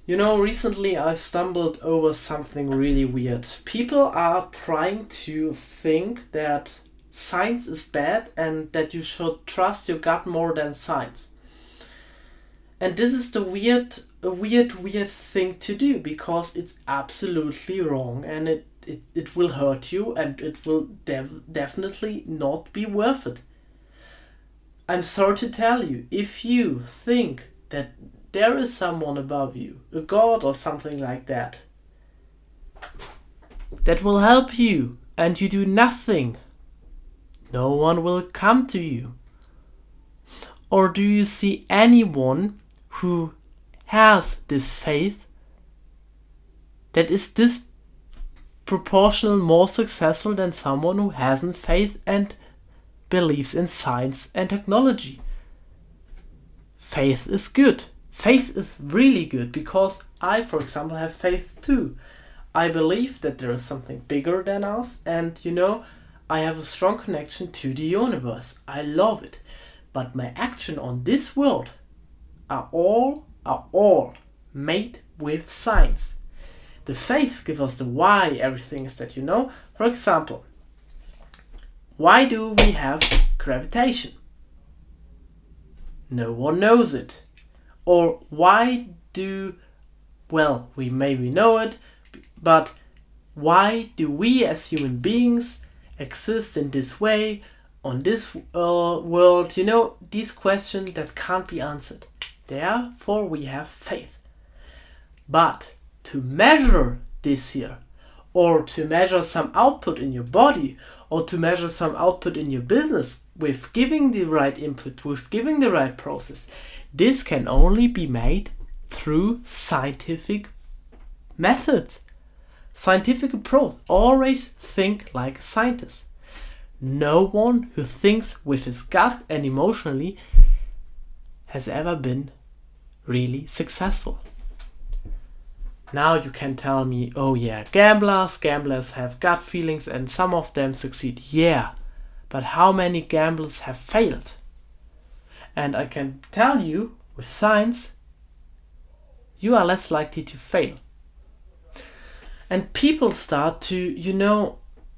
Recently I've stumbled over something really weird. People are trying to think that science is bad and that you should trust your gut more than science. And this is a weird thing to do because it's absolutely wrong and it will hurt you and it will definitely not be worth it. I'm sorry to tell you, if you think that there is someone above you, a god or something like that, that will help you and you do nothing, no one will come to you. Or do you see anyone who has this faith that is disproportional more successful than someone who hasn't faith and believes in science and technology? Faith is good. Faith is really good because I, for example, have faith too. I believe that there is something bigger than us, and I have a strong connection to the universe. I love it. But my action on this world are all made with science. The faith gives us the why everything is that. For example, why do we have gravitation? No one knows it. Or why we maybe know it, but why do we as human beings exist in this way, on this world? These questions that can't be answered. Therefore, we have faith. But to measure this here, or to measure some output in your body, or to measure some output in your business with giving the right input, with giving the right process, this can only be made through scientific methods. Scientific approach. Always think like a scientist. No one who thinks with his gut and emotionally has ever been really successful. Now you can tell me, oh yeah, gamblers have gut feelings and some of them succeed. Yeah, but how many gamblers have failed? And I can tell you, with science, you are less likely to fail. And people start to,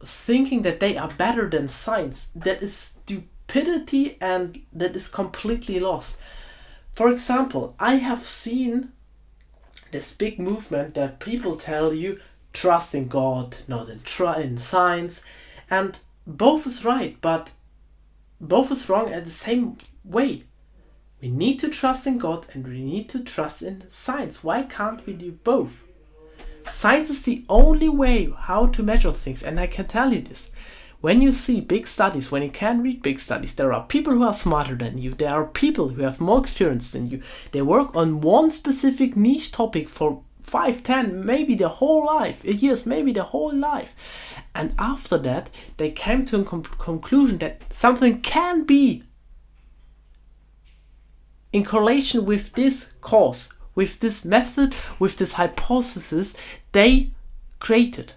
thinking that they are better than science. That is stupidity and that is completely lost. For example, I have seen this big movement that people tell you, trust in God, not in science. And both is right, but both is wrong at the same way. We need to trust in God and we need to trust in science. Why can't we do both? Science is the only way how to measure things, and I can tell you this. When you see big studies, when you can read big studies, there are people who are smarter than you. There are people who have more experience than you. They work on one specific niche topic for 5, 10, maybe their whole life, years, maybe their whole life. And after that, they came to a conclusion that something can be in correlation with this cause, with this method, with this hypothesis they created.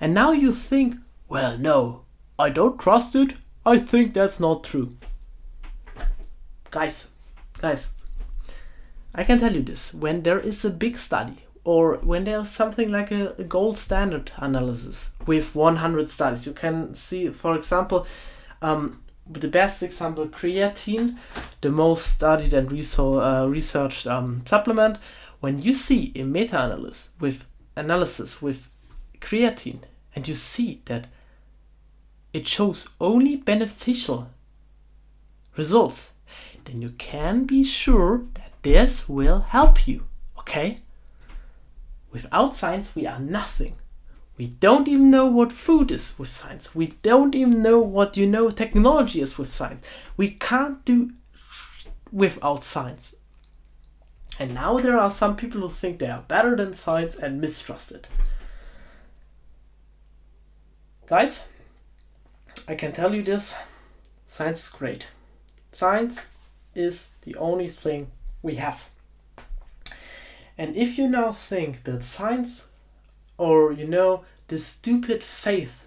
And now you think, well, no, I don't trust it. I think that's not true. Guys, I can tell you this. When there is a big study, or when there's something like a gold standard analysis with 100 studies, you can see, for example, the best example, creatine, the most studied and researched supplement. When you see a meta-analysis with creatine, and you see that it shows only beneficial results, then you can be sure that this will help you, okay? Without science, we are nothing. We don't even know what food is with science. We don't even know what technology is with science. We can't do without science. And now there are some people who think they are better than science and mistrust it. Guys, I can tell you this. Science is great. Science is the only thing we have. And if you now think that science or this stupid faith,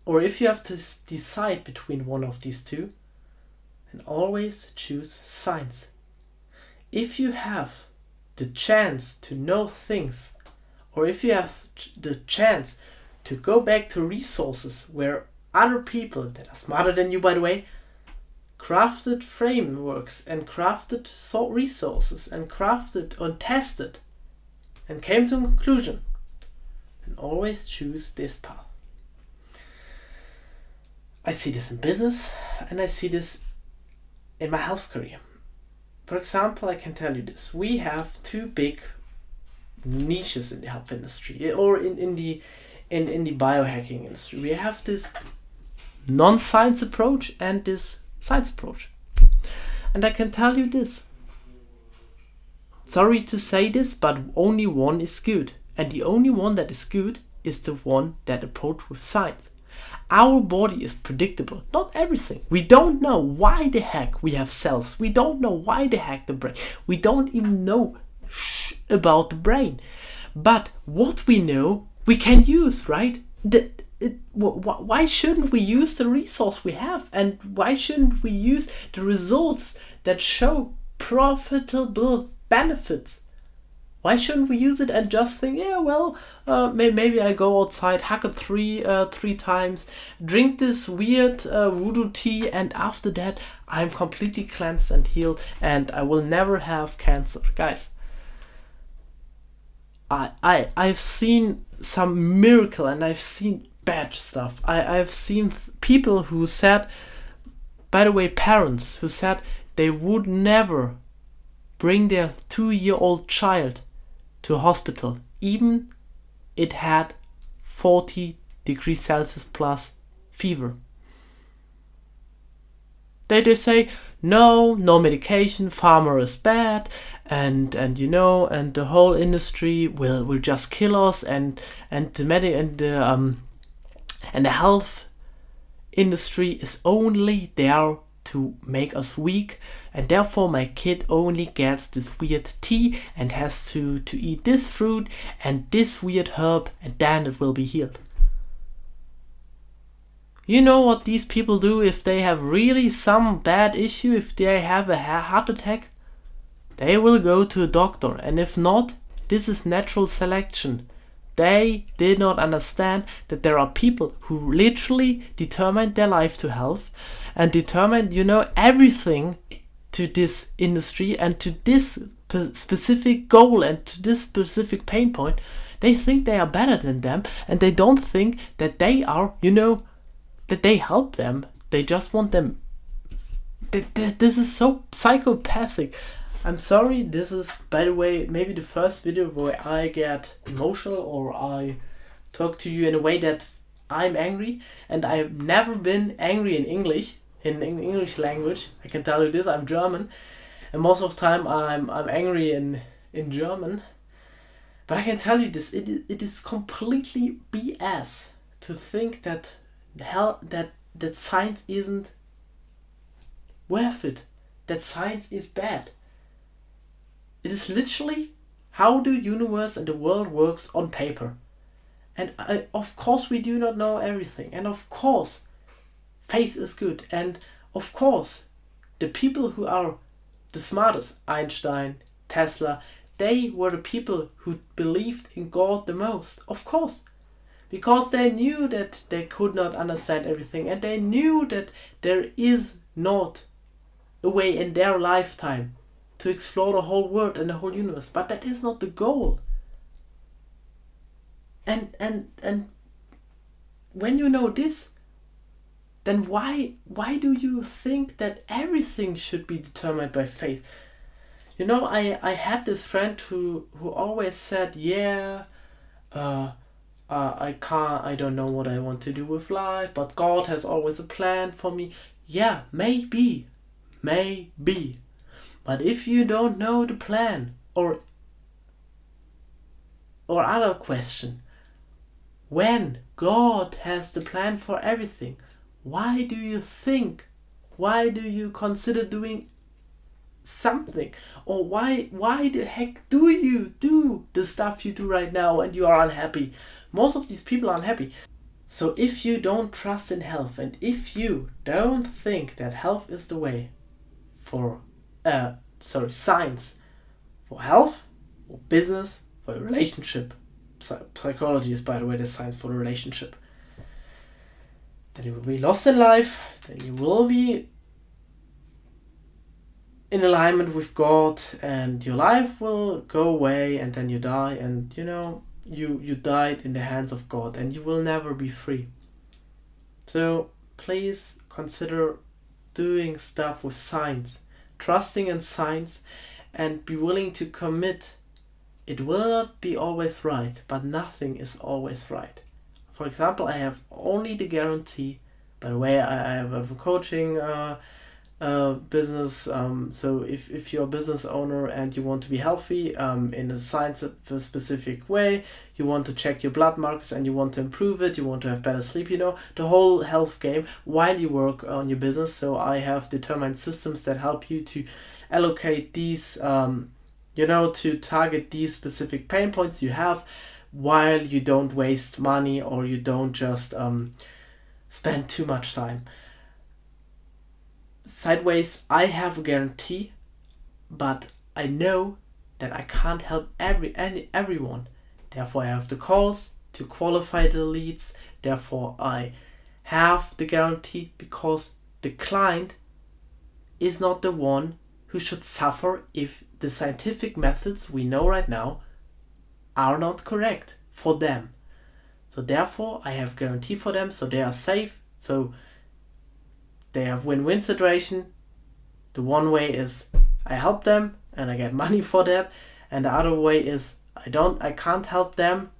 or if you have to decide between one of these two, then always choose science. if you have the chance to know things, or if you have the chance to go back to resources where other people that are smarter than you, by the way, crafted frameworks and crafted resources and crafted and tested and came to a conclusion, then always choose this path. I see this in business and I see this in my health career. For example, I can tell you this. We have two big niches in the health industry, or in the biohacking industry. We have this non-science approach and this science approach. And I can tell you this. Sorry to say this, but only one is good. And the only one that is good is the one that approach with science. Our body is predictable, not everything. We don't know why the heck we have cells. We don't know why the heck the brain. We don't even know about the brain. But what we know, we can use, right? Why shouldn't we use the resource we have? And why shouldn't we use the results that show profitable benefits? Why shouldn't we use it and just think, yeah, well, maybe I go outside, hack it three times, drink this weird voodoo tea, and after that I'm completely cleansed and healed, and I will never have cancer. Guys, I've seen some miracle and I've seen bad stuff. I've seen people who said, by the way, parents who said they would never bring their 2-year-old child to a hospital, even it had 40 degrees Celsius plus fever. They say, no medication, pharma is bad, and the whole industry will just kill us, and the health industry is only there to make us weak, and therefore my kid only gets this weird tea and has to eat this fruit and this weird herb, and then it will be healed. You know what these people do if they have really some bad issue, if they have a heart attack? They will go to a doctor, and if not, this is natural selection. They did not understand that there are people who literally determined their life to health and determined, everything to this industry and to this specific goal and to this specific pain point. They think they are better than them, and they don't think that they are, that they help them. They just want them. This is so psychopathic. I'm sorry, this is, by the way, maybe the first video where I get emotional or I talk to you in a way that I'm angry, and I've never been angry in English, in English language. I can tell you this, I'm German, and most of the time I'm angry in German. But I can tell you this, it is completely BS to think that that science isn't worth it, that science is bad. It is literally how the universe and the world works on paper. And of course we do not know everything. And of course faith is good. And of course the people who are the smartest, Einstein, Tesla, they were the people who believed in God the most. Of course. Because they knew that they could not understand everything. And they knew that there is not a way in their lifetime to explore the whole world and the whole universe, but that is not the goal. And when you know this, then why do you think that everything should be determined by faith? I had this friend who always said, I don't know what I want to do with life, but God has always a plan for me. Yeah, maybe. But if you don't know the plan, or other question, when God has the plan for everything, why do you consider doing something? Or why the heck do you do the stuff you do right now and you are unhappy? Most of these people are unhappy. So if you don't trust in health, and if you don't think that health is the way for science for health, for business, for a relationship. Psychology is, by the way, the science for the relationship. Then you will be lost in life, then you will be in alignment with God, and your life will go away, and then you die, and you died in the hands of God, and you will never be free. So please consider doing stuff with science, trusting in science, and be willing to commit. It will not be always right, but nothing is always right. For example, I have only the guarantee. By the way, I have a coaching business. So if you're a business owner and you want to be healthy in a science-specific way, you want to check your blood markers and you want to improve it, you want to have better sleep, the whole health game while you work on your business. So I have determined systems that help you to allocate these, to target these specific pain points you have, while you don't waste money or you don't just spend too much time. Sideways, I have a guarantee, but I know that I can't help everyone. Therefore, I have the calls to qualify the leads. Therefore, I have the guarantee, because the client is not the one who should suffer if the scientific methods we know right now are not correct for them. So therefore, I have guarantee for them, so they are safe. So they have win-win situation. The one way is I help them and I get money for that, and the other way is I can't help them,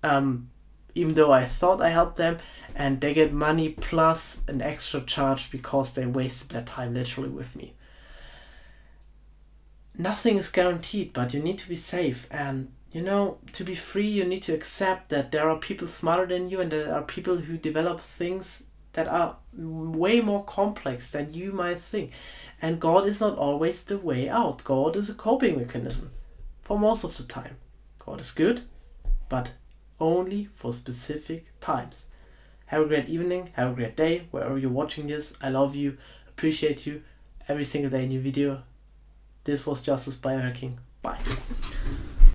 even though I thought I helped them, and they get money plus an extra charge because they wasted their time literally with me. Nothing is guaranteed, but you need to be safe, and to be free, you need to accept that there are people smarter than you, and there are people who develop things that are way more complex than you might think. And God is not always the way out. God is a coping mechanism for most of the time. God is good, but only for specific times. Have a great evening, have a great day, wherever you're watching this. I love you, appreciate you every single day, new video. This was Justice Biohacking. Bye.